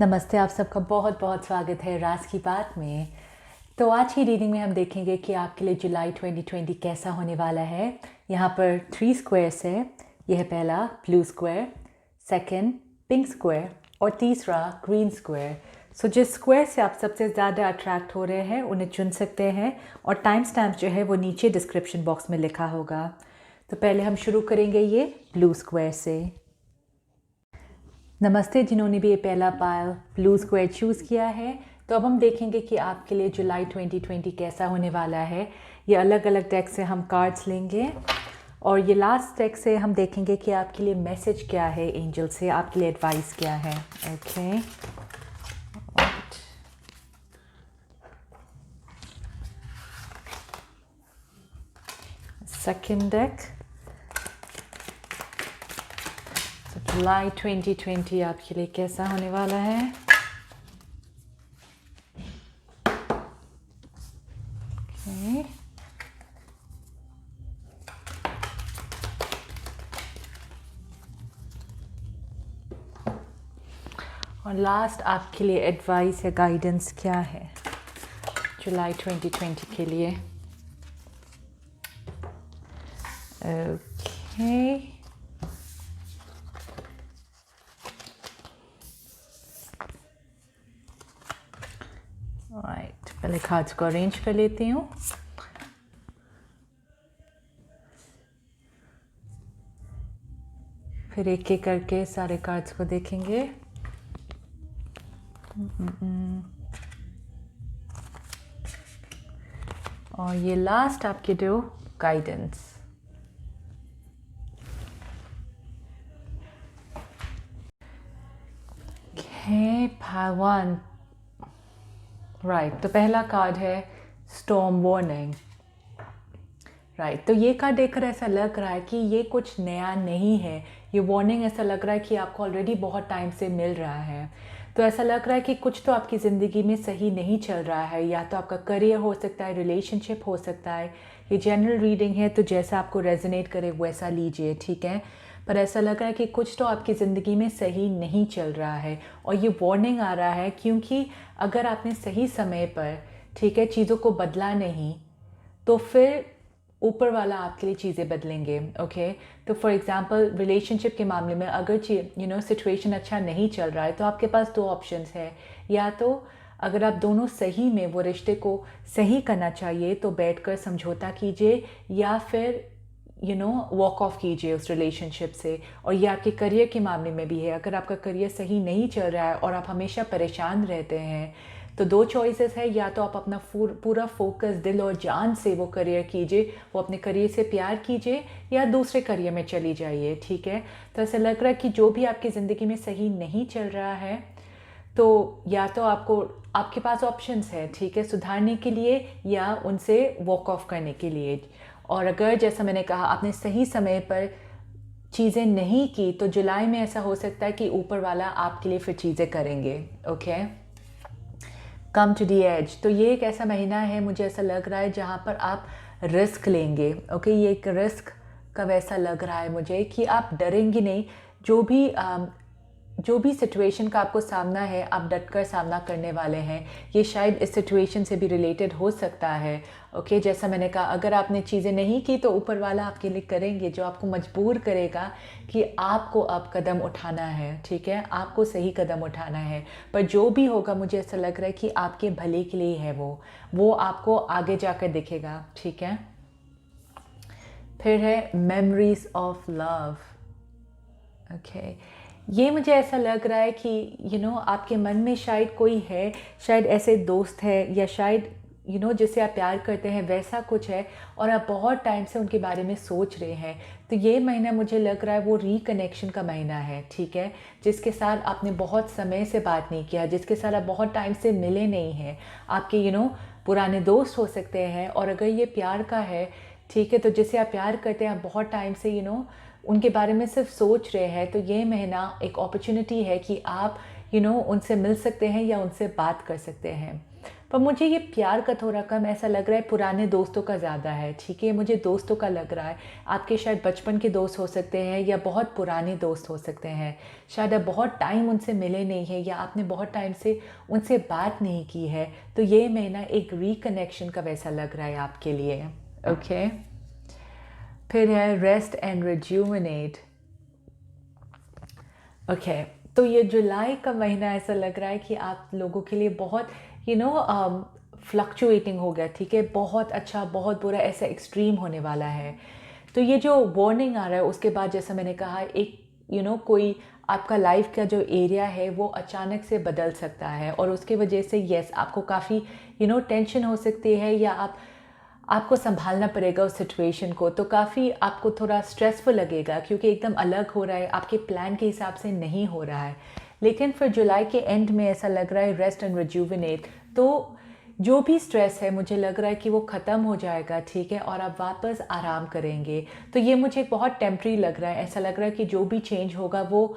नमस्ते, आप सबका बहुत बहुत स्वागत है राज की बात में। तो आज की रीडिंग में हम देखेंगे कि आपके लिए जुलाई 2020 कैसा होने वाला है। यहाँ पर 3 स्क्वायर्स है। यह है पहला blue square, second pink square और तीसरा ग्रीन स्क्वायर। सो जिस स्क्वायर से आप सबसे ज़्यादा अट्रैक्ट हो रहे हैं उन्हें चुन सकते हैं और टाइम स्टैम्प जो है वो नीचे डिस्क्रिप्शन बॉक्स में लिखा होगा। तो पहले हम शुरू करेंगे ये ब्लू स्क्वायर से। नमस्ते जिन्होंने भी ये पहला पायल ब्लू स्क्वायर चूज़ किया है। तो अब हम देखेंगे कि आपके लिए जुलाई 2020 कैसा होने वाला है। ये अलग अलग डेक से हम कार्ड्स लेंगे और ये लास्ट डेक से हम देखेंगे कि आपके लिए मैसेज क्या है, एंजल से आपके लिए एडवाइस क्या है। ओके, सेकंड डेक, जुलाई 2020 आपके लिए कैसा होने वाला है। ओके, और लास्ट आपके लिए एडवाइस या गाइडेंस क्या है जुलाई 2020 के लिए। ओके, राइट, पहले कार्ड्स को अरेंज कर लेती हूँ। फिर एक एक करके सारे कार्ड्स को देखेंगे। और ये लास्ट आपके दो गाइडेंस। ओके, भगवान, राइट, तो पहला कार्ड है स्टॉर्म वार्निंग। राइट, तो ये कार्ड देखकर ऐसा लग रहा है कि ये कुछ नया नहीं है। ये वार्निंग ऐसा लग रहा है कि आपको ऑलरेडी बहुत टाइम से मिल रहा है। तो ऐसा लग रहा है कि कुछ तो आपकी ज़िंदगी में सही नहीं चल रहा है, या तो आपका करियर हो सकता है, रिलेशनशिप हो सकता है। ये जनरल रीडिंग है तो जैसा आपको रेजोनेट करे वैसा लीजिए, ठीक है। पर ऐसा लग रहा है कि कुछ तो आपकी ज़िंदगी में सही नहीं चल रहा है और ये वार्निंग आ रहा है क्योंकि अगर आपने सही समय पर, ठीक है, चीज़ों को बदला नहीं तो फिर ऊपर वाला आपके लिए चीज़ें बदलेंगे। ओके, तो फॉर एग्जांपल रिलेशनशिप के मामले में अगर सिचुएशन अच्छा नहीं चल रहा है तो आपके पास दो ऑप्शंस है। या तो अगर आप दोनों सही में वो रिश्ते को सही करना चाहिए तो बैठकर समझौता कीजिए, या फिर वॉक ऑफ कीजिए उस रिलेशनशिप से। और ये आपके करियर के मामले में भी है। अगर आपका करियर सही नहीं चल रहा है और आप हमेशा परेशान रहते हैं तो दो चॉइसेस है। या तो आप अपना पूरा फोकस दिल और जान से वो करियर कीजिए, वो अपने करियर से प्यार कीजिए, या दूसरे करियर में चली जाइए, ठीक है। तो ऐसा लग रहा है कि जो भी आपकी ज़िंदगी में सही नहीं चल रहा है तो या तो आपके पास ऑप्शंस है, ठीक है, सुधारने के लिए या उनसे वॉक ऑफ करने के लिए। और अगर जैसा मैंने कहा आपने सही समय पर चीज़ें नहीं की तो जुलाई में ऐसा हो सकता है कि ऊपर वाला आपके लिए फिर चीज़ें करेंगे। Okay, come to the age, तो ये एक ऐसा महीना है, मुझे ऐसा लग रहा है जहाँ पर आप रिस्क लेंगे। ओके, ये एक रिस्क का वैसा लग रहा है मुझे कि आप डरेंगे नहीं। जो भी सिचुएशन का आपको सामना है आप डटकर सामना करने वाले हैं। ये शायद इस सिचुएशन से भी रिलेटेड हो सकता है। ओके, जैसा मैंने कहा अगर आपने चीज़ें नहीं की तो ऊपर वाला आपके लिए करेंगे, जो आपको मजबूर करेगा कि आपको अब कदम उठाना है, ठीक है, आपको सही कदम उठाना है। पर जो भी होगा मुझे ऐसा लग रहा है कि आपके भले के लिए है, वो आपको आगे जाकर दिखेगा, ठीक है। फिर है मेमोरीज ऑफ लव। ओके, ये मुझे ऐसा लग रहा है कि आपके मन में शायद कोई है, शायद ऐसे दोस्त है, या शायद जिससे आप प्यार करते हैं वैसा कुछ है और आप बहुत टाइम से उनके बारे में सोच रहे हैं। तो ये महीना मुझे लग रहा है वो रिकनेक्शन का महीना है, ठीक है, जिसके साथ आपने बहुत समय से बात नहीं किया, जिसके साथ आप बहुत टाइम से मिले नहीं हैं। आपके पुराने दोस्त हो सकते हैं। और अगर ये प्यार का है, ठीक है, तो जिसे आप प्यार करते हैं आप बहुत टाइम से उनके बारे में सिर्फ सोच रहे हैं। तो ये महीना एक अपॉर्चुनिटी है कि आप उनसे मिल सकते हैं या उनसे बात कर सकते हैं। पर मुझे ये प्यार का थोड़ा कम ऐसा लग रहा है, पुराने दोस्तों का ज़्यादा है, ठीक है, मुझे दोस्तों का लग रहा है। आपके शायद बचपन के दोस्त हो सकते हैं या बहुत पुराने दोस्त हो सकते हैं। शायद आप बहुत टाइम उनसे मिले नहीं हैं या आपने बहुत टाइम से उनसे बात नहीं की है, तो ये महीना एक रिकनेक्शन का वैसा लग रहा है आपके लिए। ओके, फिर है रेस्ट एंड रिज्यूमिनेट। ओके, तो ये जुलाई का महीना ऐसा लग रहा है कि आप लोगों के लिए बहुत फ्लक्चुएटिंग हो गया, ठीक है, बहुत अच्छा बहुत बुरा, ऐसा एक्सट्रीम होने वाला है। तो ये जो वार्निंग आ रहा है उसके बाद, जैसा मैंने कहा, एक कोई आपका लाइफ का जो एरिया है वो अचानक से बदल सकता है और उसके वजह से यस आपको काफ़ी टेंशन हो सकती है या आपको संभालना पड़ेगा उस सिचुएशन को। तो काफ़ी आपको थोड़ा स्ट्रेसफुल लगेगा क्योंकि एकदम अलग हो रहा है, आपके प्लान के हिसाब से नहीं हो रहा है। लेकिन फिर जुलाई के एंड में ऐसा लग रहा है रेस्ट एंड रिज्यूविनेट, तो जो भी स्ट्रेस है मुझे लग रहा है कि वो ख़त्म हो जाएगा, ठीक है, और आप वापस आराम करेंगे। तो ये मुझे बहुत टेम्प्रेरी लग रहा है, ऐसा लग रहा है कि जो भी चेंज होगा वो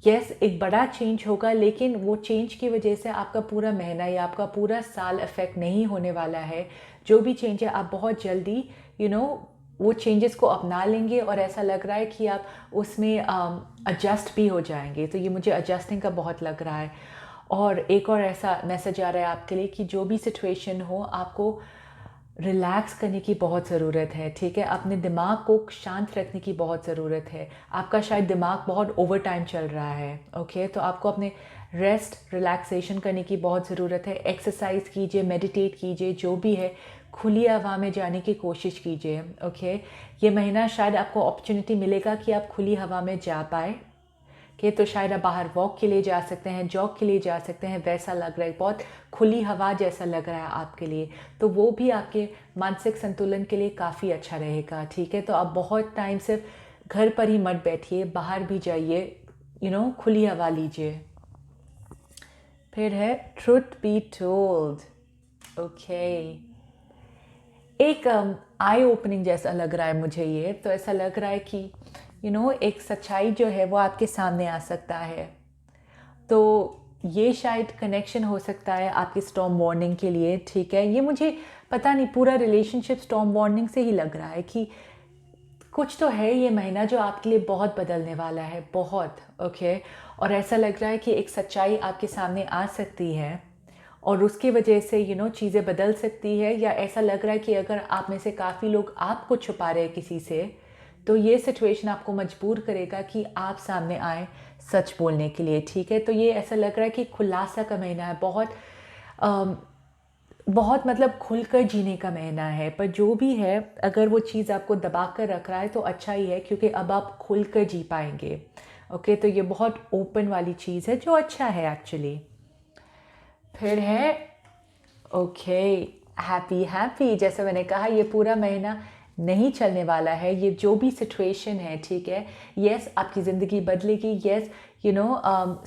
यस एक बड़ा चेंज होगा, लेकिन वो चेंज की वजह से आपका पूरा महीना या आपका पूरा साल इफ़ेक्ट नहीं होने वाला है। जो भी चेंज है आप बहुत जल्दी वो चेंजेस को अपना लेंगे और ऐसा लग रहा है कि आप उसमें एडजस्ट भी हो जाएंगे। तो ये मुझे एडजस्टिंग का बहुत लग रहा है। और एक और ऐसा मैसेज आ रहा है आपके लिए कि जो भी सिचुएशन हो आपको रिलैक्स करने की बहुत ज़रूरत है, ठीक है, अपने दिमाग को शांत रखने की बहुत ज़रूरत है। आपका शायद दिमाग बहुत ओवर टाइम चल रहा है, ओके, तो आपको अपने रेस्ट रिलैक्सेशन करने की बहुत ज़रूरत है। एक्सरसाइज कीजिए, मेडिटेट कीजिए, जो भी है खुली हवा में जाने की कोशिश कीजिए। ओके, ये महीना शायद आपको अपॉर्चुनिटी मिलेगा कि आप खुली हवा में जा पाए कि तो शायद आप बाहर वॉक के लिए जा सकते हैं, जॉग के लिए जा सकते हैं, वैसा लग रहा है, बहुत खुली हवा जैसा लग रहा है आपके लिए। तो वो भी आपके मानसिक संतुलन के लिए काफ़ी अच्छा रहेगा, ठीक है। तो आप बहुत टाइम सिर्फ घर पर ही मत बैठिए, बाहर भी जाइए, खुली हवा लीजिए। फिर है ट्रुथ बी टोल्ड। ओके, एक आई ओपनिंग जैसा लग रहा है मुझे ये, तो ऐसा लग रहा है कि एक सच्चाई जो है वो आपके सामने आ सकता है। तो ये शायद कनेक्शन हो सकता है आपकी स्टॉर्म वार्निंग के लिए, ठीक है। ये मुझे पता नहीं, पूरा रिलेशनशिप स्टॉर्म वार्निंग से ही लग रहा है कि कुछ तो है ये महीना जो आपके लिए बहुत बदलने वाला है, बहुत। ओके, और ऐसा लग रहा है कि एक सच्चाई आपके सामने आ सकती है और उसकी वजह से चीज़ें बदल सकती है। या ऐसा लग रहा है कि अगर आप में से काफ़ी लोग आपको छुपा रहे हैं किसी से, तो ये सिचुएशन आपको मजबूर करेगा कि आप सामने आए सच बोलने के लिए, ठीक है। तो ये ऐसा लग रहा है कि खुलासा का महीना है, बहुत मतलब खुलकर जीने का महीना है। पर जो भी है, अगर वो चीज़ आपको दबा कर रख रहा है तो अच्छा ही है, क्योंकि अब आप खुलकर जी पाएंगे। ओके, तो ये बहुत ओपन वाली चीज़ है जो अच्छा है एक्चुअली। फिर है ओके हैप्पी हैप्पी, जैसे मैंने कहा ये पूरा महीना नहीं चलने वाला है। ये जो भी सिचुएशन है, ठीक है, यस आपकी ज़िंदगी बदलेगी, यस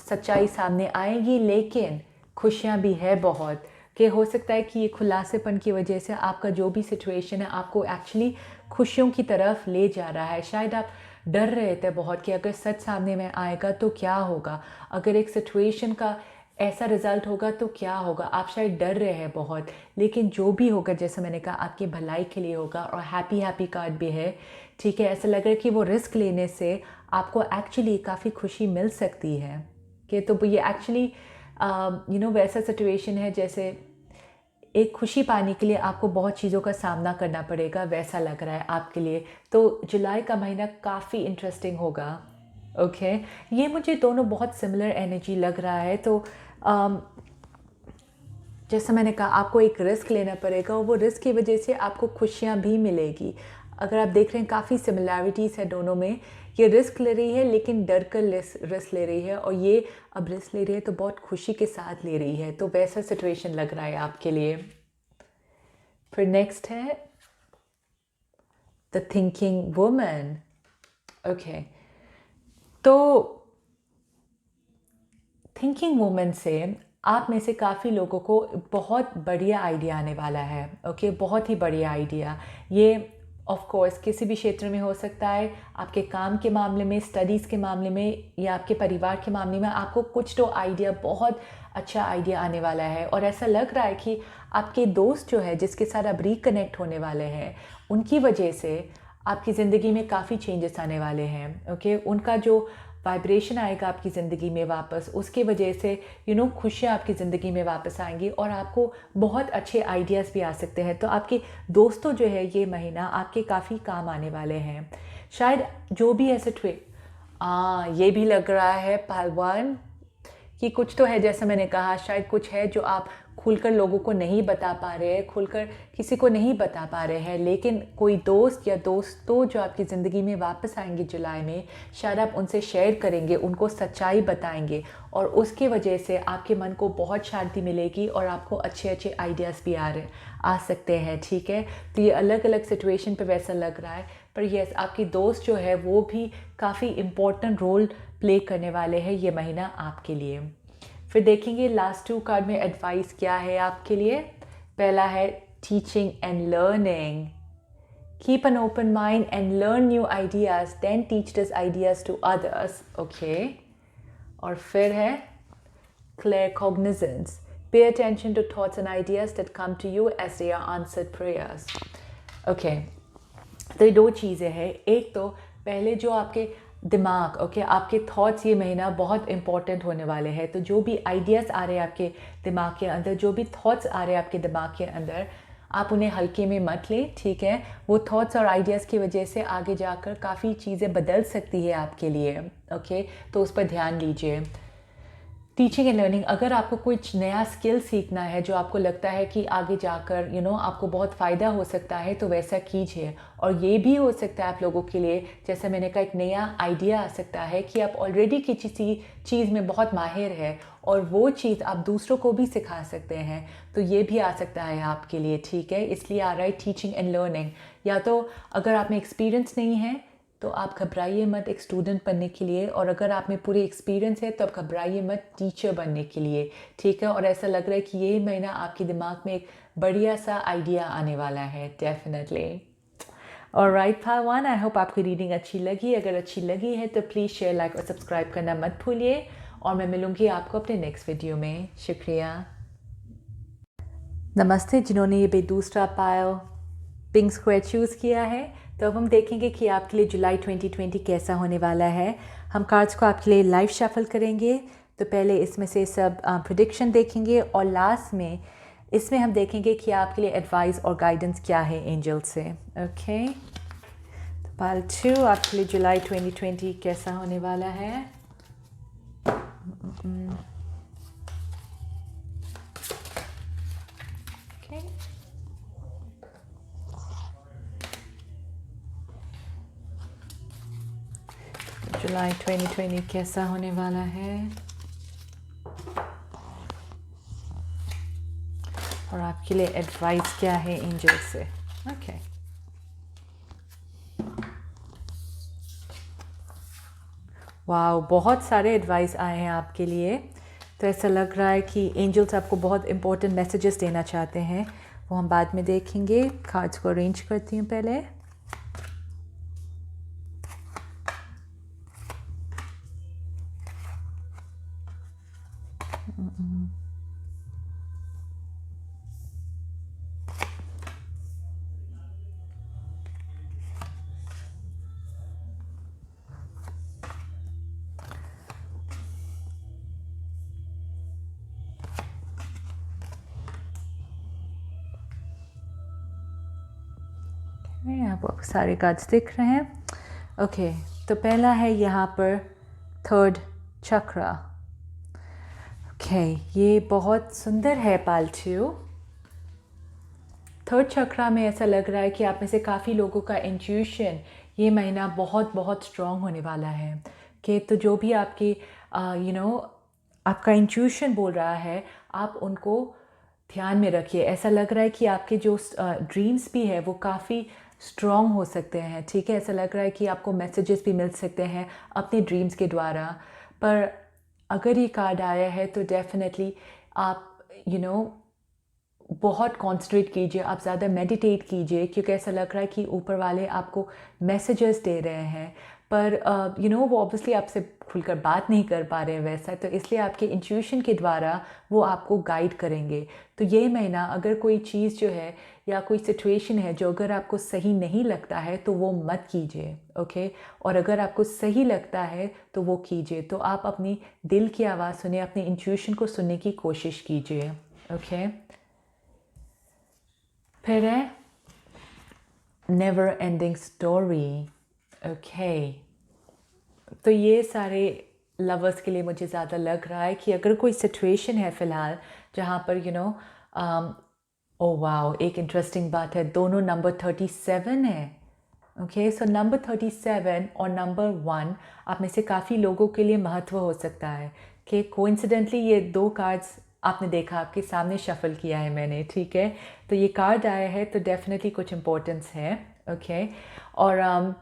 सच्चाई सामने आएगी, लेकिन खुशियाँ भी है बहुत। कि हो सकता है कि ये खुलासेपन की वजह से आपका जो भी सिचुएशन है आपको एक्चुअली खुशियों की तरफ ले जा रहा है। शायद आप डर रहे थे बहुत कि अगर सच सामने में आएगा तो क्या होगा, अगर एक सिचुएशन का ऐसा रिज़ल्ट होगा तो क्या होगा, आप शायद डर रहे हैं बहुत। लेकिन जो भी होगा, जैसे मैंने कहा, आपकी भलाई के लिए होगा। और हैप्पी हैप्पी कार्ड भी है, ठीक है। ऐसा लग रहा है कि वो रिस्क लेने से आपको एक्चुअली काफ़ी खुशी मिल सकती है। कि तो ये एक्चुअली वैसा सिचुएशन है जैसे एक खुशी पाने के लिए आपको बहुत चीज़ों का सामना करना पड़ेगा, वैसा लग रहा है आपके लिए। तो जुलाई का महीना काफ़ी इंटरेस्टिंग होगा। ओके, ये मुझे दोनों बहुत सिमिलर एनर्जी लग रहा है। तो जैसा मैंने कहा, आपको एक रिस्क लेना पड़ेगा और वो रिस्क की वजह से आपको खुशियाँ भी मिलेगी। अगर आप देख रहे हैं काफ़ी सिमिलैरिटीज़ है दोनों में। ये रिस्क ले रही है लेकिन डर कर रिस्क ले रही है, और ये अब रिस्क ले रही है तो बहुत खुशी के साथ ले रही है। तो वैसा सिचुएशन लग रहा है आपके लिए। फिर नेक्स्ट है द थिंकिंग वुमन। ओके, तो थिंकिंग वुमन से आप में से काफ़ी लोगों को बहुत बढ़िया आइडिया आने वाला है। ओके, बहुत ही बढ़िया आइडिया। ये ऑफ कोर्स किसी भी क्षेत्र में हो सकता है, आपके काम के मामले में, स्टडीज़ के मामले में या आपके परिवार के मामले में आपको कुछ तो आइडिया, बहुत अच्छा आइडिया आने वाला है। और ऐसा लग रहा है कि आपके दोस्त जो है जिसके साथ आप रिकनेक्ट होने वाले हैं, उनकी वजह से आपकी ज़िंदगी में काफ़ी चेंजेस आने वाले हैं। ओके, उनका जो वाइब्रेशन आएगा आपकी ज़िंदगी में वापस, उसकी वजह से खुशियाँ आपकी ज़िंदगी में वापस आएंगी और आपको बहुत अच्छे आइडियाज़ भी आ सकते हैं। तो आपके दोस्तों जो है ये महीना आपके काफ़ी काम आने वाले हैं। शायद जो भी ऐसे ये भी लग रहा है पहलवान कि कुछ तो है, जैसा मैंने कहा, शायद कुछ है जो आप खुलकर लोगों को नहीं बता पा रहे हैं, खुलकर किसी को नहीं बता पा रहे हैं, लेकिन कोई दोस्त या दोस्तों जो आपकी ज़िंदगी में वापस आएंगे जुलाई में, शायद आप उनसे शेयर करेंगे, उनको सच्चाई बताएंगे और उसकी वजह से आपके मन को बहुत शांति मिलेगी और आपको अच्छे अच्छे आइडियाज़ भी आ सकते हैं। ठीक है, तो ये अलग अलग सिचुएशन पे वैसा लग रहा है, पर यस, आपकी दोस्त जो है वो भी काफ़ी इम्पोर्टेंट रोल प्ले करने वाले हैं ये महीना आपके लिए। फिर देखेंगे लास्ट 2 कार्ड में एडवाइस क्या है आपके लिए। पहला है teaching and learning, keep an open mind and learn new ideas, then teach this ideas to others. Okay, और फिर है clear cognizance, pay attention to thoughts and ideas that come to you as they are answered prayers. Okay, तो ये 2 चीज़ें हैं। एक तो पहले जो आपके दिमाग, ओके, आपके थॉट्स ये महीना बहुत इंपॉर्टेंट होने वाले हैं। तो जो भी आइडियाज़ आ रहे हैं आपके दिमाग के अंदर, जो भी थॉट्स आ रहे हैं आपके दिमाग के अंदर, आप उन्हें हल्के में मत लें। ठीक है, वो थॉट्स और आइडियाज़ की वजह से आगे जाकर काफ़ी चीज़ें बदल सकती है आपके लिए। ओके, तो उस पर ध्यान दीजिए। टीचिंग एंड लर्निंग, अगर आपको कुछ नया स्किल सीखना है जो आपको लगता है कि आगे जाकर आपको बहुत फ़ायदा हो सकता है, तो वैसा कीजिए। और ये भी हो सकता है आप लोगों के लिए, जैसे मैंने कहा, एक नया आइडिया आ सकता है कि आप ऑलरेडी किसी चीज़ में बहुत माहिर है और वो चीज़ आप दूसरों को भी सिखा सकते हैं, तो ये भी आ सकता है आपके लिए। ठीक है, इसलिए आ रहा है टीचिंग एंड लर्निंग। या तो अगर आप में एक्सपीरियंस नहीं है तो आप घबराइए मत एक स्टूडेंट बनने के लिए, और अगर आप में पूरी एक्सपीरियंस है तो आप घबराइए मत टीचर बनने के लिए। ठीक है, और ऐसा लग रहा है कि ये महीना आपके दिमाग में एक बढ़िया सा आइडिया आने वाला है, डेफिनेटली। ऑलराइट पहलवान, आई होप आपकी रीडिंग अच्छी लगी। अगर अच्छी लगी है तो प्लीज़ शेयर, लाइक और सब्सक्राइब करना मत भूलिए, और मैं मिलूँगी आपको अपने नेक्स्ट वीडियो में। शुक्रिया। नमस्ते जिन्होंने ये दूसरा पायल पिंक स्क्वायर चूज़ किया है। तो अब हम देखेंगे कि आपके लिए जुलाई 2020 कैसा होने वाला है। हम कार्ड्स को आपके लिए लाइव शफल करेंगे। तो पहले इसमें से सब प्रेडिक्शन देखेंगे और लास्ट में इसमें हम देखेंगे कि आपके लिए एडवाइस और गाइडेंस क्या है एंजल से। ओके, तो पार्ट 2 आपके लिए जुलाई 2020 कैसा होने वाला है। जुलाई 2020 कैसा होने वाला है, और आपके लिए एडवाइस क्या है एंजल से। ओके, वाह, बहुत सारे एडवाइस आए हैं आपके लिए। तो ऐसा लग रहा है कि एंजल्स आपको बहुत इंपॉर्टेंट मैसेजेस देना चाहते हैं, वो हम बाद में देखेंगे। कार्ड्स को अरेंज करती हूँ पहले। आपको सारे कार्ड्स दिख रहे हैं। ओके, तो पहला है यहाँ पर थर्ड चक्रा। ओके, ये बहुत सुंदर है पालतू। थर्ड चक्रा में ऐसा लग रहा है कि आप में से काफ़ी लोगों का इंट्यूशन ये महीना बहुत बहुत स्ट्रॉन्ग होने वाला है। कि तो जो भी आपकी आपका इंट्यूशन बोल रहा है, आप उनको ध्यान में रखिए। ऐसा लग रहा है कि आपके जो ड्रीम्स भी है वो काफ़ी स्ट्रॉन्ग हो सकते हैं। ठीक है, ऐसा लग रहा है कि आपको मैसेजेस भी मिल सकते हैं अपने ड्रीम्स के द्वारा। पर अगर ये कार्ड आया है तो डेफिनेटली आप बहुत कॉन्सेंट्रेट कीजिए, आप ज़्यादा मेडिटेट कीजिए, क्योंकि ऐसा लग रहा है कि ऊपर वाले आपको मैसेजेस दे रहे हैं, पर वो ऑब्वियसली आपसे खुलकर बात नहीं कर पा रहे हैं वैसा, तो इसलिए आपके इंट्यूशन के द्वारा वो आपको गाइड करेंगे। तो ये महीना अगर कोई चीज़ जो है या कोई सिचुएशन है जो अगर आपको सही नहीं लगता है तो वो मत कीजिए, ओके। और अगर आपको सही लगता है तो वो कीजिए। तो आप अपनी दिल की आवाज़ सुने, अपने इंट्यूशन को सुनने की कोशिश कीजिए, ओके। फिर है नेवर एंडिंग स्टोरी, ओके। तो ये सारे लवर्स के लिए मुझे ज़्यादा लग रहा है कि अगर कोई सिचुएशन है फ़िलहाल जहाँ पर ओ वाओ, एक इंटरेस्टिंग बात है, दोनों नंबर 37 है, ओके। सो नंबर 37 और नंबर 1 आप में से काफ़ी लोगों के लिए महत्व हो सकता है कि कोइंसिडेंटली ये दो कार्ड्स आपने देखा, आपके सामने शफल किया है मैंने, ठीक है। तो ये कार्ड आया है तो डेफिनेटली कुछ इम्पोर्टेंस है, ओके। और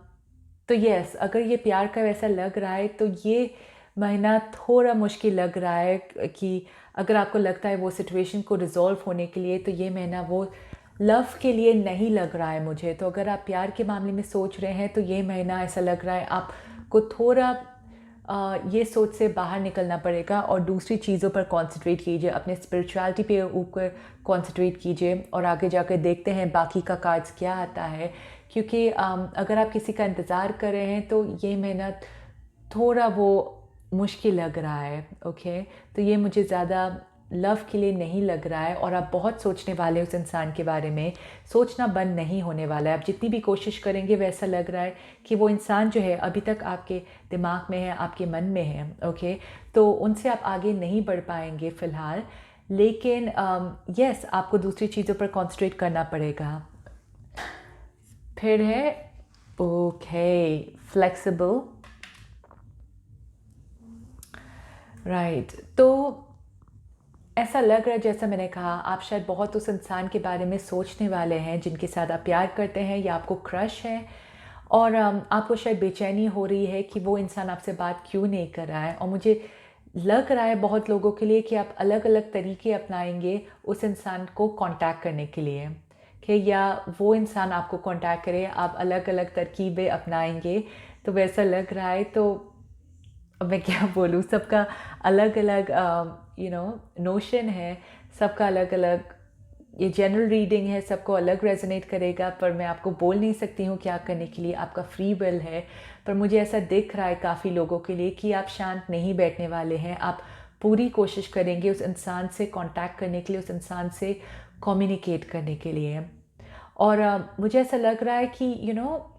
तो यस, अगर ये प्यार का वैसा लग रहा है तो ये महीना थोड़ा मुश्किल लग रहा है कि अगर आपको लगता है वो सिचुएशन को रिजॉल्व होने के लिए, तो ये महीना वो लव के लिए नहीं लग रहा है मुझे। तो अगर आप प्यार के मामले में सोच रहे हैं तो ये महीना ऐसा लग रहा है आपको थोड़ा ये सोच से बाहर निकलना पड़ेगा और दूसरी चीज़ों पर कंसंट्रेट कीजिए, अपने स्पिरिचुअलिटी पे ऊपर कंसंट्रेट कीजिए और आगे जाकर देखते हैं बाकी का कार्ड्स क्या आता है। क्योंकि अगर आप किसी का इंतज़ार कर रहे हैं तो ये महीना थोड़ा वो मुश्किल लग रहा है, ओके। तो ये मुझे ज़्यादा लव के लिए नहीं लग रहा है और आप बहुत सोचने वाले उस इंसान के बारे में, सोचना बंद नहीं होने वाला है। आप जितनी भी कोशिश करेंगे वैसा लग रहा है कि वो इंसान जो है अभी तक आपके दिमाग में है, आपके मन में है, ओके। तो उनसे आप आगे नहीं बढ़ पाएंगे फ़िलहाल, लेकिन यस, आपको दूसरी चीज़ों पर कॉन्सेंट्रेट करना पड़ेगा। फिर है ओके, फ्लेक्सिबल, राइट। तो ऐसा लग रहा है, जैसा मैंने कहा, आप शायद बहुत उस इंसान के बारे में सोचने वाले हैं जिनके साथ आप प्यार करते हैं या आपको क्रश है, और आपको शायद बेचैनी हो रही है कि वो इंसान आपसे बात क्यों नहीं कर रहा है। और मुझे लग रहा है बहुत लोगों के लिए कि आप अलग अलग तरीके अपनाएंगे उस इंसान को कांटेक्ट करने के लिए, कि या वो इंसान आपको कांटेक्ट करे, आप अलग अलग तरकीबें अपनाएंगे। तो वैसा लग रहा है। तो अब मैं क्या बोलूँ, सबका अलग अलग नोशन है, सबका अलग अलग, ये जनरल रीडिंग है, सबको अलग रेजोनेट करेगा, पर मैं आपको बोल नहीं सकती हूँ क्या करने के लिए, आपका फ्री विल है। पर मुझे ऐसा दिख रहा है काफ़ी लोगों के लिए कि आप शांत नहीं बैठने वाले हैं, आप पूरी कोशिश करेंगे उस इंसान से कांटेक्ट करने के लिए, उस इंसान से कम्युनिकेट करने के लिए। और मुझे ऐसा लग रहा है कि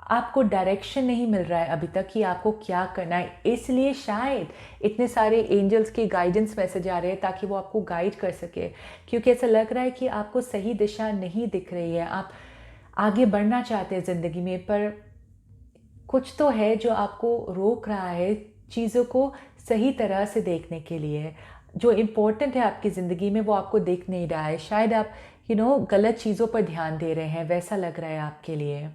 आपको डायरेक्शन नहीं मिल रहा है अभी तक कि आपको क्या करना है, इसलिए शायद इतने सारे एंजल्स के गाइडेंस मैसेज आ रहे हैं ताकि वो आपको गाइड कर सके। क्योंकि ऐसा लग रहा है कि आपको सही दिशा नहीं दिख रही है, आप आगे बढ़ना चाहते हैं ज़िंदगी में, पर कुछ तो है जो आपको रोक रहा है चीज़ों को सही तरह से देखने के लिए। जो इम्पोर्टेंट है आपकी ज़िंदगी में वो आपको दिख नहीं रहा है, शायद आप गलत चीज़ों पर ध्यान दे रहे हैं, वैसा लग रहा है आपके लिए।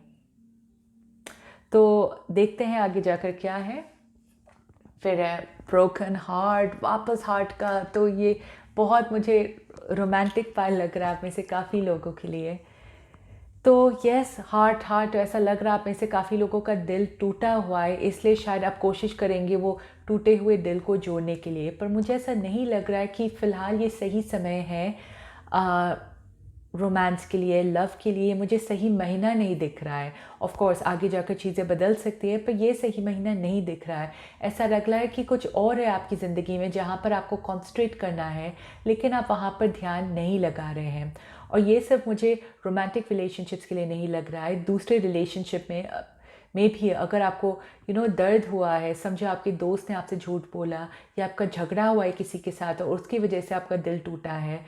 तो देखते हैं आगे जाकर क्या है। फिर है ब्रोकन हार्ट, वापस हार्ट का। तो ये बहुत मुझे रोमांटिक पाइल लग रहा है आप में से काफ़ी लोगों के लिए। तो यस, हार्ट ऐसा लग रहा है आप में से काफ़ी लोगों का दिल टूटा हुआ है, इसलिए शायद आप कोशिश करेंगे वो टूटे हुए दिल को जोड़ने के लिए। पर मुझे ऐसा नहीं लग रहा है कि फ़िलहाल ये सही समय है रोमांस के लिए, लव के लिए। मुझे सही महीना नहीं दिख रहा है। ऑफ कोर्स आगे जाकर चीज़ें बदल सकती है, पर ये सही महीना नहीं दिख रहा है। ऐसा लग रहा है कि कुछ और है आपकी ज़िंदगी में जहाँ पर आपको कॉन्सेंट्रेट करना है, लेकिन आप वहाँ पर ध्यान नहीं लगा रहे हैं। और ये सब मुझे रोमांटिक रिलेशनशिप्स के लिए नहीं लग रहा है, दूसरे रिलेशनशिप में भी अगर आपको दर्द हुआ है, समझो आपके दोस्त ने आपसे झूठ बोला या आपका झगड़ा हुआ है किसी के साथ और उसकी वजह से आपका दिल टूटा है,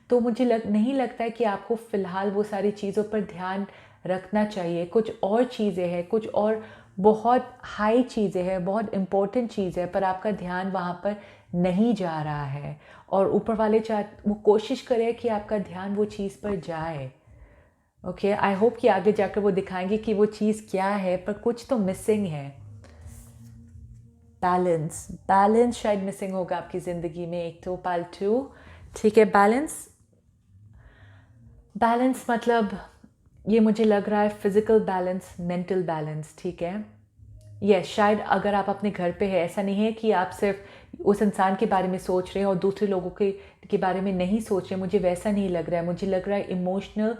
तो मुझे नहीं लगता है कि आपको फ़िलहाल वो सारी चीज़ों पर ध्यान रखना चाहिए। कुछ और चीज़ें हैं, कुछ और बहुत हाई चीज़ें हैं, बहुत इम्पोर्टेंट चीज़ है, पर आपका ध्यान वहाँ पर नहीं जा रहा है। और ऊपर वाले वो कोशिश करें कि आपका ध्यान वो चीज़ पर जाए। ओके, आई होप कि आगे जाकर वो दिखाएंगे कि वो चीज़ क्या है, पर कुछ तो मिसिंग है। बैलेंस शायद मिसिंग होगा आपकी ज़िंदगी में, एक तो पाल 2, ठीक है, बैलेंस। बैलेंस मतलब ये मुझे लग रहा है फिज़िकल बैलेंस, मेंटल बैलेंस, ठीक है? यस, शायद अगर आप अपने घर पे हैं, ऐसा नहीं है कि आप सिर्फ उस इंसान के बारे में सोच रहे हैं और दूसरे लोगों के बारे में नहीं सोच रहे हैं, मुझे वैसा नहीं लग रहा है, मुझे लग रहा है emotional,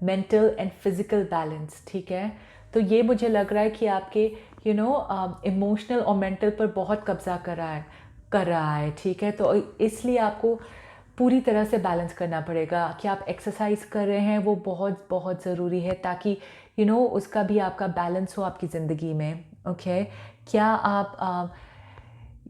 mental and physical balance, ठीक है? तो ये मुझे लग रहा है कि आपके इमोशनल और मेंटल पर बहुत कब्ज़ा कर रहा है, ठीक है? तो इसलिए आपको पूरी तरह से बैलेंस करना पड़ेगा कि आप एक्सरसाइज कर रहे हैं, वो बहुत बहुत ज़रूरी है, ताकि उसका भी आपका बैलेंस हो आपकी ज़िंदगी में। ओके, क्या आप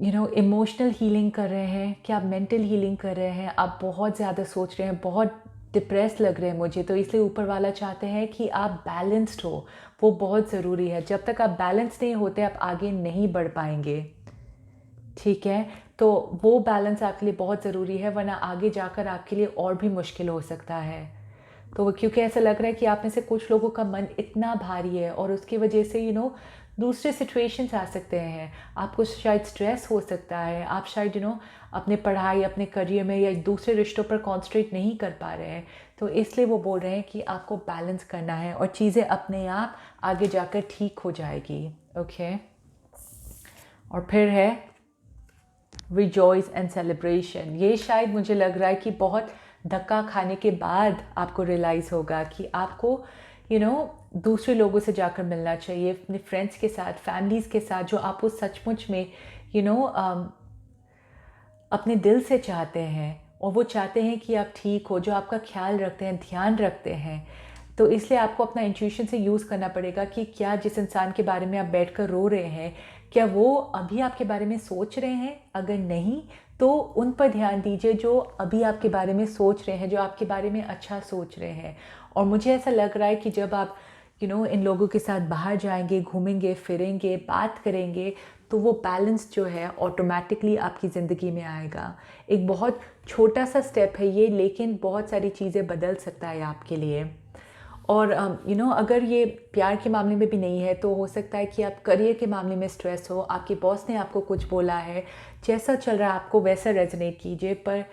इमोशनल हीलिंग कर रहे हैं, क्या आप मेंटल हीलिंग कर रहे हैं? आप बहुत ज़्यादा सोच रहे हैं, बहुत डिप्रेस लग रहे हैं मुझे, तो इसलिए ऊपर वाला चाहते हैं कि आप बैलेंस्ड हो, वो बहुत ज़रूरी है। जब तक आप बैलेंस नहीं होते, आप आगे नहीं बढ़ पाएंगे, ठीक है? तो वो बैलेंस आपके लिए बहुत ज़रूरी है, वरना आगे जाकर आपके लिए और भी मुश्किल हो सकता है। तो वो क्योंकि ऐसा लग रहा है कि आप में से कुछ लोगों का मन इतना भारी है और उसकी वजह से दूसरे सिचुएशंस आ सकते हैं, आपको शायद स्ट्रेस हो सकता है, आप शायद अपने पढ़ाई, अपने करियर में या दूसरे रिश्तों पर कॉन्सेंट्रेट नहीं कर पा रहे हैं। तो इसलिए वो बोल रहे हैं कि आपको बैलेंस करना है और चीज़ें अपने आप आगे जाकर ठीक हो जाएगी। ओके, और फिर है रिजॉइस एंड सेलिब्रेशन। ये शायद मुझे लग रहा है कि बहुत धक्का खाने के बाद आपको रियलाइज़ होगा कि आपको दूसरे लोगों से जाकर मिलना चाहिए, अपने फ्रेंड्स के साथ, फैमिलीज़ के साथ, जो आपको सचमुच में अपने दिल से चाहते हैं और वो चाहते हैं कि आप ठीक हो, जो आपका ख्याल रखते हैं, ध्यान रखते हैं। तो इसलिए आपको अपना इंट्यूशन से यूज़ करना पड़ेगा कि क्या जिस इंसान के बारे में आप बैठकर रो रहे हैं, क्या वो अभी आपके बारे में सोच रहे हैं? अगर नहीं, तो उन पर ध्यान दीजिए जो अभी आपके बारे में सोच रहे हैं, जो आपके बारे में अच्छा सोच रहे हैं। और मुझे ऐसा लग रहा है कि जब आप इन लोगों के साथ बाहर जाएंगे, घूमेंगे फिरेंगे, बात करेंगे, तो वो बैलेंस जो है ऑटोमेटिकली आपकी ज़िंदगी में आएगा। एक बहुत छोटा सा स्टेप है ये, लेकिन बहुत सारी चीज़ें बदल सकता है आपके लिए। और अगर ये प्यार के मामले में भी नहीं है, तो हो सकता है कि आप करियर के मामले में स्ट्रेस हो, आपके बॉस ने आपको कुछ बोला है, जैसा चल रहा है आपको वैसा रेजोनेट कीजिए। पर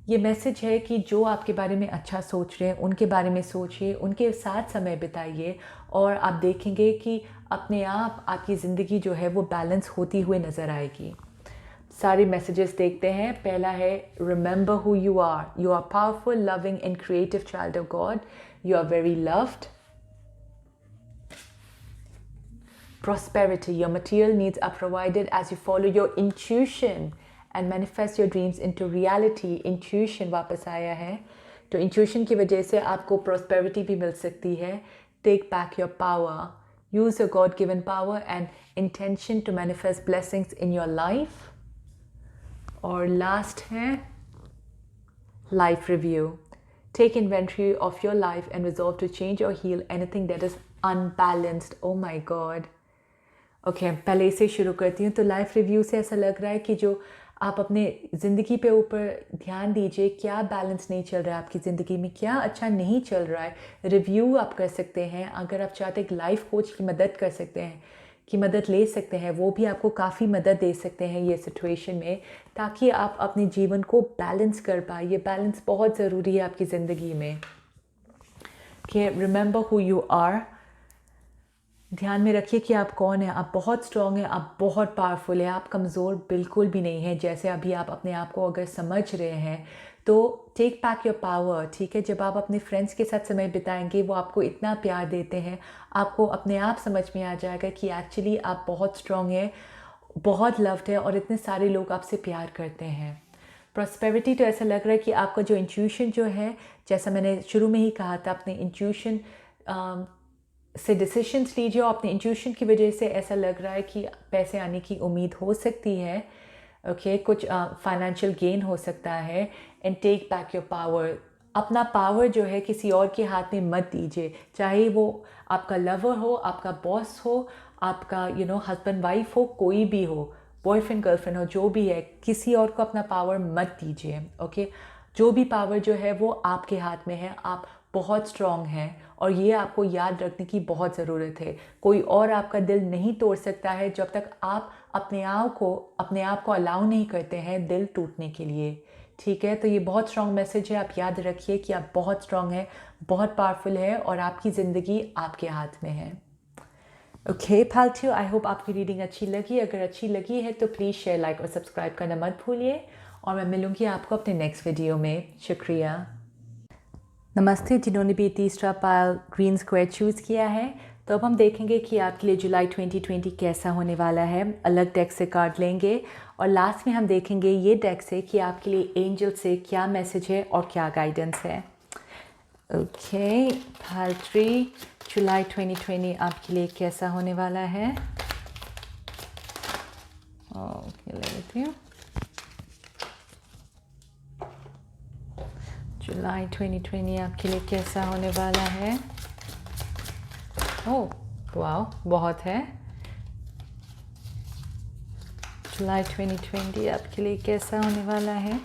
ये मैसेज है कि जो आपके बारे में अच्छा सोच रहे हैं, उनके बारे में सोचिए, उनके साथ समय बिताइए और आप देखेंगे कि अपने आप आपकी ज़िंदगी जो है वो बैलेंस होती हुई नज़र आएगी। सारे मैसेजेस देखते हैं। पहला है remember who you are powerful, loving and creative child of God, you are very loved. Prosperity, your material needs are provided as you follow your intuition and manifest your dreams into reality. Intuition वापस आया है, तो intuition की वजह से आपको prosperity भी मिल सकती है। Take back your power. Use your God-given power and intention to manifest blessings in your life. और last है life review. Take inventory of your life and resolve to change or heal anything that is unbalanced. Oh my God. Okay, पहले इसे शुरू करती हूँ। तो life review से ऐसा लग रहा है कि जो आप अपने ज़िंदगी पे ऊपर ध्यान दीजिए, क्या बैलेंस नहीं चल रहा है आपकी ज़िंदगी में, क्या अच्छा नहीं चल रहा है। रिव्यू आप कर सकते हैं। अगर आप चाहते हैं कि लाइफ कोच की मदद कर सकते हैं, की मदद ले सकते हैं, वो भी आपको काफ़ी मदद दे सकते हैं ये सिचुएशन में, ताकि आप अपने जीवन को बैलेंस कर पाए। ये बैलेंस बहुत ज़रूरी है आपकी ज़िंदगी में। कि रिमेंबर हु यू आर, ध्यान में रखिए कि आप कौन हैं। आप बहुत स्ट्रॉन्ग हैं, आप बहुत पावरफुल हैं, आप कमज़ोर बिल्कुल भी नहीं हैं। जैसे अभी आप अपने आप को अगर समझ रहे हैं, तो टेक बैक योर पावर, ठीक है? जब आप अपने फ्रेंड्स के साथ समय बिताएंगे, वो आपको इतना प्यार देते हैं, आपको अपने आप समझ में आ जाएगा कि एक्चुअली आप बहुत स्ट्रॉन्ग हैं, बहुत लव्ड है और इतने सारे लोग आपसे प्यार करते हैं। प्रॉस्पेरिटी, तो ऐसा लग रहा है कि आपका जो इंट्यूशन जो है, जैसा मैंने शुरू में ही कहा था, अपने इंट्यूशन से डिसीशंस लीजिए और अपने इंट्यूशन की वजह से ऐसा लग रहा है कि पैसे आने की उम्मीद हो सकती है। ओके, कुछ फाइनेंशियल गेन हो सकता है। And take back your power, अपना पावर जो है किसी और के हाथ में मत दीजिए, चाहे वो आपका लवर हो, आपका बॉस हो, आपका हस्बैंड वाइफ हो, कोई भी हो, बॉयफ्रेंड गर्लफ्रेंड हो, जो भी है, किसी और को अपना पावर मत दीजिए। ओके, जो भी पावर जो है वो आपके हाथ में है, आप बहुत स्ट्रॉन्ग हैं और ये आपको याद रखने की बहुत ज़रूरत है। कोई और आपका दिल नहीं तोड़ सकता है जब तक आप अपने आप को अलाउ नहीं करते हैं दिल टूटने के लिए, ठीक है। तो ये बहुत स्ट्रॉन्ग मैसेज है, आप याद रखिए कि आप बहुत स्ट्रॉन्ग है, बहुत पावरफुल है और आपकी ज़िंदगी आपके हाथ में है। ओके पालतू, आई होप आपकी रीडिंग अच्छी लगी। अगर अच्छी लगी है तो प्लीज़ शेयर, लाइक और सब्सक्राइब करना मत भूलिए और मैं मिलूँगी आपको अपने नेक्स्ट वीडियो में। शुक्रिया। नमस्ते जिन्होंने भी तीसरा पायल ग्रीन स्क्वायर चूज़ किया है। तो अब हम देखेंगे कि आपके लिए जुलाई 2020 कैसा होने वाला है। अलग डेक से कार्ड लेंगे और लास्ट में हम देखेंगे ये डेक से कि आपके लिए एंजल से क्या मैसेज है और क्या गाइडेंस है। ओके पायल 3, जुलाई 2020 आपके लिए कैसा होने वाला है। ओके ले लेती हूँ। जुलाई 2020 आपके लिए कैसा होने वाला है। ओह वाह, बहुत है। जुलाई 2020 आपके लिए कैसा होने वाला है।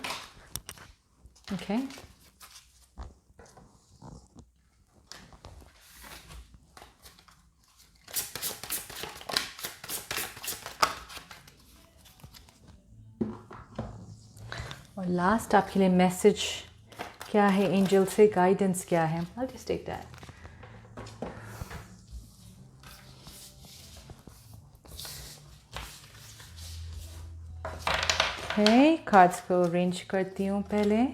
ओके और लास्ट आपके लिए मैसेज क्या है एंजल से, गाइडेंस क्या है। I'll just take that. Okay, cards को अरेंज करती हूँ पहले।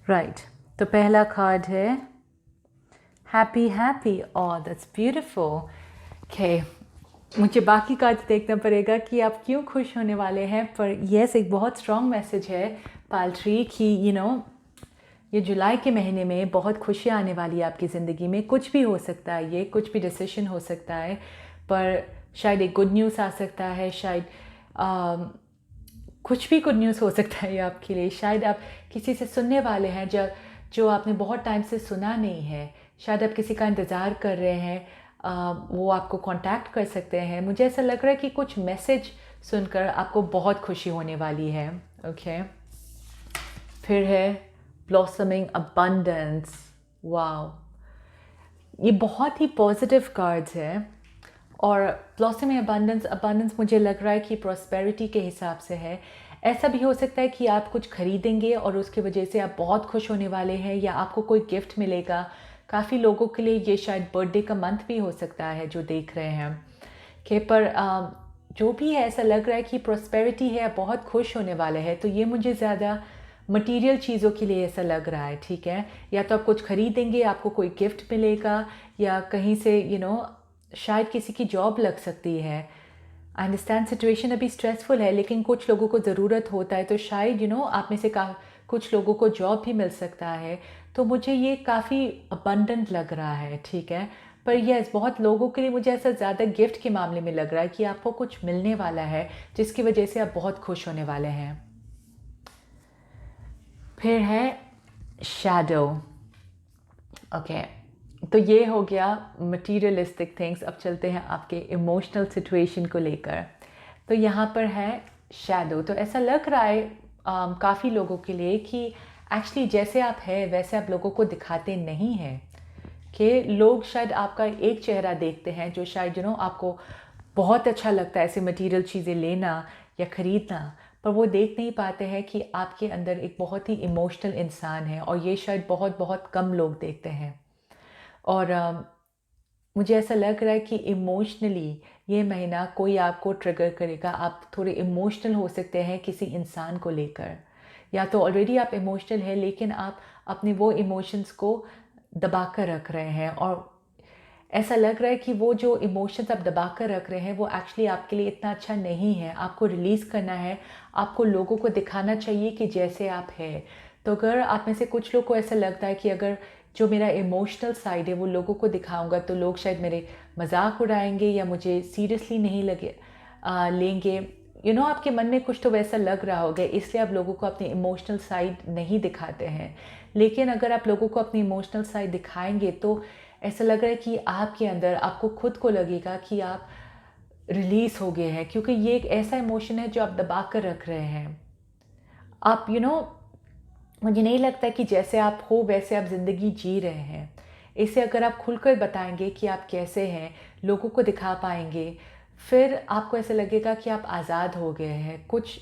राइट, तो पहला कार्ड है happy happy. Oh that's beautiful. Okay, मुझे बाकी कार्ड देखना पड़ेगा कि आप क्यों खुश होने वाले हैं, पर यस एक बहुत स्ट्रॉन्ग मैसेज है पालट्री कि ये जुलाई के महीने में बहुत खुशियाँ आने वाली है आपकी ज़िंदगी में। कुछ भी हो सकता है, ये कुछ भी डिसीजन हो सकता है, पर शायद एक गुड न्यूज़ आ सकता है, शायद कुछ भी गुड न्यूज़ हो सकता है आपके लिए। शायद आप किसी से सुनने वाले हैं जो आपने बहुत टाइम से सुना नहीं है। शायद आप किसी का इंतज़ार कर रहे हैं, वो आपको कांटेक्ट कर सकते हैं। मुझे ऐसा लग रहा है कि कुछ मैसेज सुनकर आपको बहुत खुशी होने वाली है। ओके फिर है ब्लॉसमिंग अबंडेंस। वाओ, ये बहुत ही पॉजिटिव कार्ड्स है और ब्लॉसमिंग अबंडेंस मुझे लग रहा है कि प्रॉस्पेरिटी के हिसाब से है। ऐसा भी हो सकता है कि आप कुछ खरीदेंगे और उसकी वजह से आप बहुत खुश होने वाले हैं, या आपको कोई गिफ्ट मिलेगा। काफ़ी लोगों के लिए ये शायद बर्थडे का मंथ भी हो सकता है जो देख रहे हैं कि पर जो भी है ऐसा लग रहा है कि प्रॉस्पेरिटी है, बहुत खुश होने वाले हैं। तो ये मुझे ज़्यादा मटेरियल चीज़ों के लिए ऐसा लग रहा है, ठीक है। या तो आप कुछ खरीदेंगे, आपको कोई गिफ्ट मिलेगा, या कहीं से शायद किसी की जॉब लग सकती है। आई अंडरस्टैंड सिचुएशन अभी स्ट्रेसफुल है, लेकिन कुछ लोगों को ज़रूरत होता है, तो शायद आप में से कुछ लोगों को जॉब भी मिल सकता है। तो मुझे ये काफ़ी अबंडेंट लग रहा है, ठीक है। पर यस, बहुत लोगों के लिए मुझे ऐसा ज़्यादा गिफ्ट के मामले में लग रहा है कि आपको कुछ मिलने वाला है जिसकी वजह से आप बहुत खुश होने वाले हैं। फिर है शैडो। ओके, तो ये हो गया मटीरियलिस्टिक थिंग्स। अब चलते हैं आपके इमोशनल सिचुएशन को लेकर। तो यहाँ पर है शैडो। तो ऐसा लग रहा है काफ़ी लोगों के लिए कि एक्चुअली जैसे आप हैं वैसे आप लोगों को दिखाते नहीं हैं, कि लोग शायद आपका एक चेहरा देखते हैं जो शायद आपको बहुत अच्छा लगता है ऐसे मटेरियल चीज़ें लेना या ख़रीदना, पर वो देख नहीं पाते हैं कि आपके अंदर एक बहुत ही इमोशनल इंसान है, और ये शायद बहुत बहुत कम लोग देखते हैं। और मुझे ऐसा लग रहा है कि इमोशनली ये महीना कोई आपको ट्रिगर करेगा। आप थोड़े इमोशनल हो सकते हैं किसी इंसान को लेकर, या तो ऑलरेडी आप इमोशनल हैं लेकिन आप अपने वो इमोशंस को दबा कर रख रहे हैं, और ऐसा लग रहा है कि वो जो इमोशंस आप दबा कर रख रहे हैं वो एक्चुअली आपके लिए इतना अच्छा नहीं है। आपको रिलीज़ करना है, आपको लोगों को दिखाना चाहिए कि जैसे आप हैं। तो अगर आप में से कुछ लोग को ऐसा लगता है कि अगर जो मेरा इमोशनल साइड है वो लोगों को दिखाऊंगा तो लोग शायद मेरे मजाक उड़ाएंगे या मुझे सीरियसली नहीं लेंगे, आपके मन में कुछ तो वैसा लग रहा होगा, इसलिए आप लोगों को अपनी इमोशनल साइड नहीं दिखाते हैं। लेकिन अगर आप लोगों को अपनी इमोशनल साइड दिखाएंगे तो ऐसा लग रहा है कि आपके अंदर आपको खुद को लगेगा कि आप रिलीज़ हो गए हैं, क्योंकि ये एक ऐसा इमोशन है जो आप दबा कर रख रहे हैं। आप मुझे नहीं लगता कि जैसे आप हो वैसे आप ज़िंदगी जी रहे हैं। इसे अगर आप खुलकर बताएँगे कि आप कैसे हैं, लोगों को दिखा पाएँगे, फिर आपको ऐसा लगेगा कि आप आज़ाद हो गए हैं। कुछ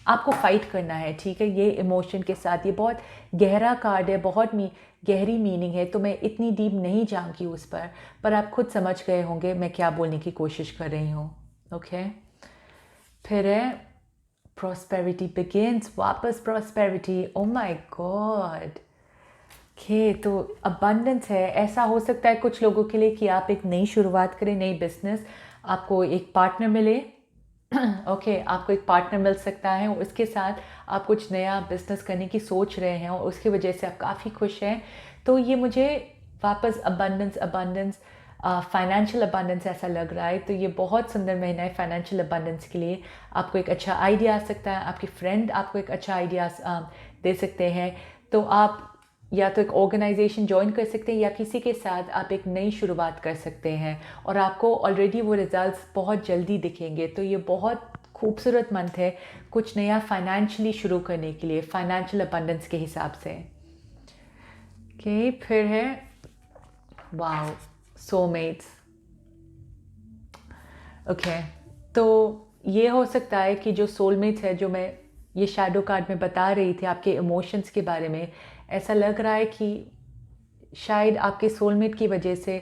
आपको फ़ाइट करना है, ठीक है? ये इमोशन के साथ, ये बहुत गहरा कार्ड है, बहुत गहरी मीनिंग है, तो मैं इतनी डीप नहीं जाऊँगी उस पर आप खुद समझ गए होंगे मैं क्या बोलने की कोशिश कर रही हूँ, ओके? फिर है प्रॉस्पेरिटी बिगिन्स, वापस prosperity, oh my God! Okay, तो अबंडेंस है। ऐसा हो सकता है कुछ लोगों के लिए कि आप एक नई शुरुआत करें, नई बिज़नेस, आपको एक पार्टनर मिले। ओके, आपको एक पार्टनर मिल सकता है, उसके साथ आप कुछ नया बिजनेस करने की सोच रहे हैं और उसकी वजह से आप काफ़ी खुश हैं। तो ये मुझे वापस अबंडेंस अबंडेंस फाइनेंशियल अबंडेंस ऐसा लग रहा है। तो ये बहुत सुंदर महीना है फाइनेंशियल अबंडेंस के लिए। आपको एक अच्छा आइडिया आ सकता है, आपकी फ्रेंड आपको एक अच्छा आइडिया दे सकते हैं। तो आप या तो एक ऑर्गेनाइजेशन ज्वाइन कर सकते हैं या किसी के साथ आप एक नई शुरुआत कर सकते हैं और आपको ऑलरेडी वो रिजल्ट्स बहुत जल्दी दिखेंगे। तो ये बहुत खूबसूरत मंथ है कुछ नया फाइनेंशियली शुरू करने के लिए, फाइनेंशियल अबंडेंस के हिसाब से। ओके, फिर है वाओ, सोलमेट्स। ओके, तो ये हो सकता है कि जो सोलमेट्स है, जो मैं ये शैडो कार्ड में बता रही थी आपके इमोशंस के बारे में, ऐसा लग रहा है कि शायद आपके सोलमेट की वजह से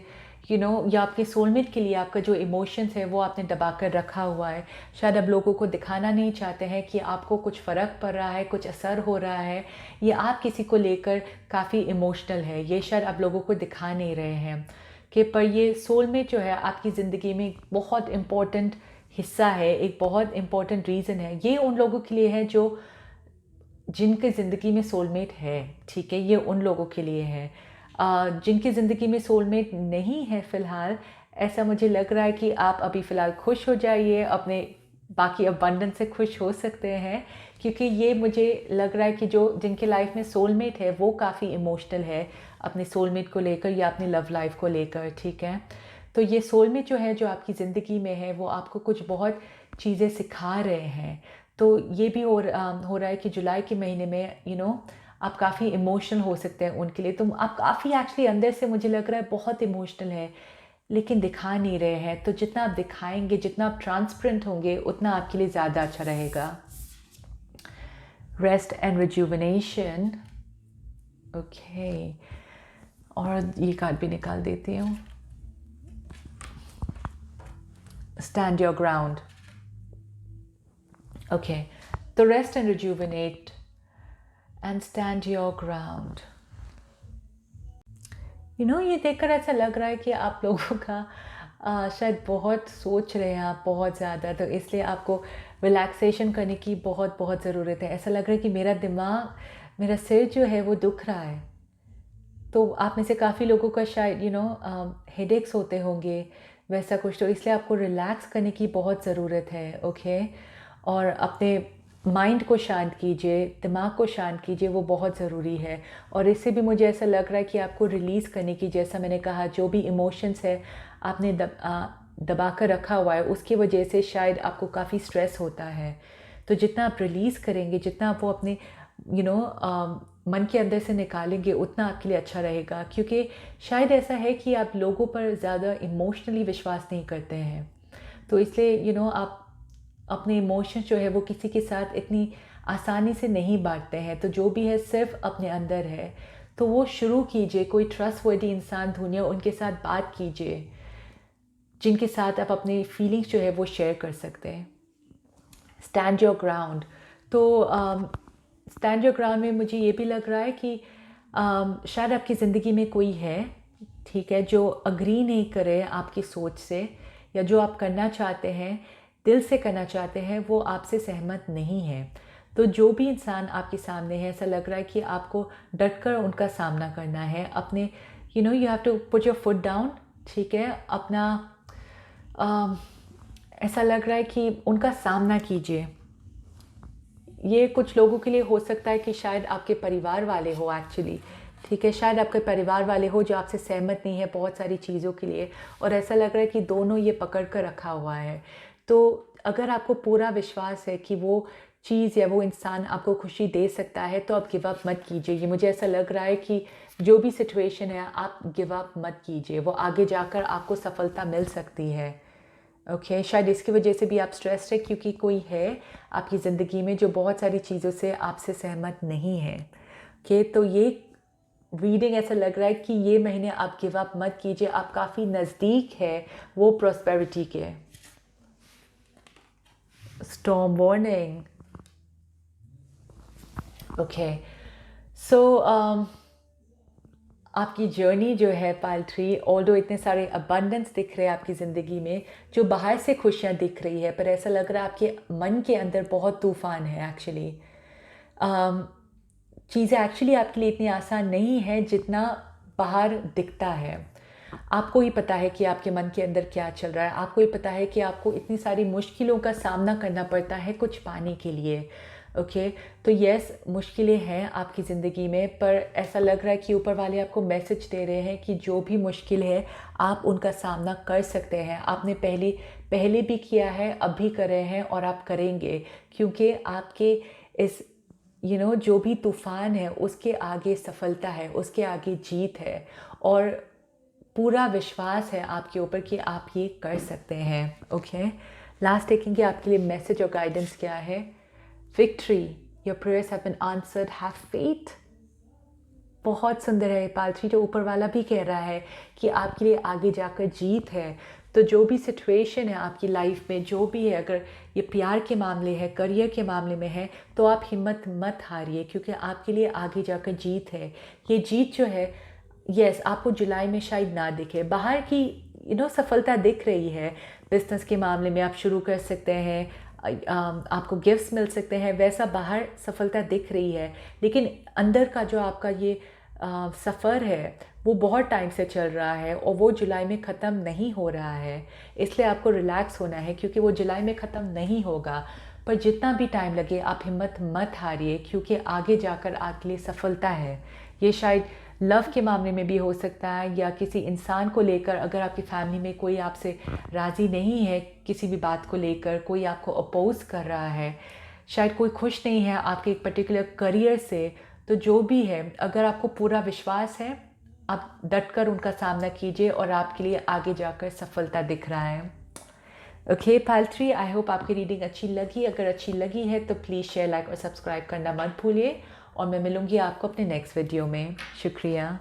या आपके सोलमेट के लिए आपका जो इमोशंस है वो आपने दबा कर रखा हुआ है। शायद अब लोगों को दिखाना नहीं चाहते हैं कि आपको कुछ फ़र्क पड़ रहा है, कुछ असर हो रहा है, या आप किसी को लेकर काफ़ी इमोशनल है, ये शायद आप लोगों को दिखा नहीं रहे हैं कि पर ये सोलमेट जो है आपकी ज़िंदगी में एक बहुत इम्पोर्टेंट हिस्सा है, एक बहुत इम्पोर्टेंट रीज़न है। ये उन लोगों के लिए है जो जिनके ज़िंदगी में सोलमेट है, ठीक है? ये उन लोगों के लिए है। जिनकी ज़िंदगी में सोलमेट नहीं है फ़िलहाल, ऐसा मुझे लग रहा है कि आप अभी फ़िलहाल खुश हो जाइए, अपने बाकी अबंडेंस से खुश हो सकते हैं, क्योंकि ये मुझे लग रहा है कि जो जिनके लाइफ में सोलमेट है वो काफ़ी इमोशनल है अपने सोलमेट को लेकर या अपनी लव लाइफ को लेकर, ठीक है? तो ये सोलमेट जो है, जो आपकी ज़िंदगी में है, वो आपको कुछ बहुत चीज़ें सिखा रहे हैं। तो ये भी हो रहा है कि जुलाई के महीने में आप काफ़ी इमोशनल हो सकते हैं उनके लिए। तो आप काफ़ी एक्चुअली अंदर से मुझे लग रहा है बहुत इमोशनल है, लेकिन दिखा नहीं रहे हैं। तो जितना आप दिखाएँगे, जितना आप ट्रांसपेरेंट होंगे, उतना आपके लिए ज़्यादा अच्छा रहेगा। रेस्ट एंड रिजुविनेशन, ओके, और ये कार्ड भी निकाल देती हूँ। स्टैंड योर ग्राउंड, ओके, तो rest and rejuvenate and stand your ground. ये देखकर ऐसा लग रहा है कि आप लोगों का शायद बहुत सोच रहे हैं आप बहुत ज़्यादा, तो इसलिए आपको रिलैक्सेशन करने की बहुत बहुत ज़रूरत है। ऐसा लग रहा है कि मेरा दिमाग, मेरा सिर जो है वो दुख रहा है। तो आप में से काफ़ी लोगों का शायद हेडेक्स होते होंगे, वैसा कुछ, तो इसलिए आपको रिलैक्स करने की बहुत ज़रूरत है, ओके? और अपने माइंड को शांत कीजिए, दिमाग को शांत कीजिए, वो बहुत ज़रूरी है। और इससे भी मुझे ऐसा लग रहा है कि आपको रिलीज़ करने की, जैसा मैंने कहा, जो भी इमोशंस है आपने दबा कर रखा हुआ है, उसकी वजह से शायद आपको काफ़ी स्ट्रेस होता है। तो जितना आप रिलीज़ करेंगे, जितना आप वो अपने मन के अंदर से निकालेंगे, उतना आपके लिए अच्छा रहेगा। क्योंकि शायद ऐसा है कि आप लोगों पर ज़्यादा इमोशनली विश्वास नहीं करते हैं, तो इसलिए आप अपने इमोशंस जो है वो किसी के साथ इतनी आसानी से नहीं बांटते हैं। तो जो भी है सिर्फ अपने अंदर है, तो वो शुरू कीजिए, कोई ट्रस्टवर्दी इंसान ढूंढिए, उनके साथ बात कीजिए, जिनके साथ आप अपनी फीलिंग्स जो है वो शेयर कर सकते हैं। स्टैंड योर ग्राउंड, तो स्टैंड योर ग्राउंड में मुझे ये भी लग रहा है कि शायद आपकी ज़िंदगी में कोई है, ठीक है, जो अग्री नहीं करे आपकी सोच से, या जो आप करना चाहते हैं, दिल से करना चाहते हैं, वो आपसे सहमत नहीं है। तो जो भी इंसान आपके सामने है, ऐसा लग रहा है कि आपको डटकर उनका सामना करना है। अपने you have to put your foot down, ठीक है, अपना ऐसा लग रहा है कि उनका सामना कीजिए। ये कुछ लोगों के लिए हो सकता है कि शायद आपके परिवार वाले हो एक्चुअली, ठीक है, शायद आपके परिवार वाले हो जो आपसे सहमत नहीं है बहुत सारी चीज़ों के लिए, और ऐसा लग रहा है कि दोनों ये पकड़ कर रखा हुआ है। तो अगर आपको पूरा विश्वास है कि वो चीज़ या वो इंसान आपको खुशी दे सकता है, तो आप गिव अप मत कीजिए। ये मुझे ऐसा लग रहा है कि जो भी सिचुएशन है आप गिव अप मत कीजिए, वो आगे जाकर आपको सफलता मिल सकती है। ओके, शायद इसकी वजह से भी आप स्ट्रेस्ड है क्योंकि कोई है आपकी ज़िंदगी में जो बहुत सारी चीज़ों से आपसे सहमत नहीं है। ओके, तो ये रीडिंग ऐसा लग रहा है कि ये महीने आप गिव अप मत कीजिए, आप काफ़ी नज़दीक है वो प्रॉस्पेरिटी के। Storm warning. ओके, सो आपकी जर्नी जो है पाइल 3, ऑल्दो इतने सारे अबंडेंस दिख रहे हैं आपकी ज़िंदगी में, जो बाहर से खुशियाँ दिख रही है, पर ऐसा लग रहा है आपके मन के अंदर बहुत तूफ़ान है एक्चुअली। चीज़ें एक्चुअली आपके लिए इतनी आसान नहीं है जितना बाहर दिखता है। आपको ही पता है कि आपके मन के अंदर क्या चल रहा है, आपको ही पता है कि आपको इतनी सारी मुश्किलों का सामना करना पड़ता है कुछ पाने के लिए। ओके, तो यस, मुश्किलें हैं आपकी ज़िंदगी में, पर ऐसा लग रहा है कि ऊपर वाले आपको मैसेज दे रहे हैं कि जो भी मुश्किल है आप उनका सामना कर सकते हैं। आपने पहले भी किया है, अब भी कर रहे हैं और आप करेंगे, क्योंकि आपके इस जो भी तूफ़ान है उसके आगे सफलता है, उसके आगे जीत है, और पूरा विश्वास है आपके ऊपर कि आप ये कर सकते हैं। ओके, लास्ट देखेंगे आपके लिए मैसेज और गाइडेंस क्या है। Victory, your prayers have been answered, have faith. बहुत सुंदर है पालथी, जो ऊपर वाला भी कह रहा है कि आपके लिए आगे जाकर जीत है। तो जो भी सिचुएशन है आपकी लाइफ में, जो भी है, अगर ये प्यार के मामले है, करियर के मामले में है, तो आप हिम्मत मत हारिए, क्योंकि आपके लिए आगे जाकर जीत है। ये जीत जो है, यस, आपको जुलाई में शायद ना दिखे, बाहर की सफलता दिख रही है। बिजनेस के मामले में आप शुरू कर सकते हैं, आपको गिफ्ट्स मिल सकते हैं, वैसा बाहर सफलता दिख रही है, लेकिन अंदर का जो आपका ये सफ़र है वो बहुत टाइम से चल रहा है और वो जुलाई में ख़त्म नहीं हो रहा है। इसलिए आपको रिलैक्स होना है, क्योंकि वो जुलाई में ख़त्म नहीं होगा। पर जितना भी टाइम लगे आप हिम्मत मत हारिए, क्योंकि आगे जाकर आपके लिए सफलता है। ये शायद लव के मामले में भी हो सकता है, या किसी इंसान को लेकर, अगर आपकी फैमिली में कोई आपसे राज़ी नहीं है किसी भी बात को लेकर, कोई आपको अपोज कर रहा है, शायद कोई खुश नहीं है आपके एक पर्टिकुलर करियर से, तो जो भी है, अगर आपको पूरा विश्वास है, आप डटकर उनका सामना कीजिए और आपके लिए आगे जाकर सफलता दिख रहा है। ओके पाइल 3, आई होप आपकी रीडिंग अच्छी लगी। अगर अच्छी लगी है तो प्लीज़ शेयर, लाइक और सब्सक्राइब करना मत भूलिए, और मैं मिलूँगी आपको अपने नेक्स्ट वीडियो में। शुक्रिया।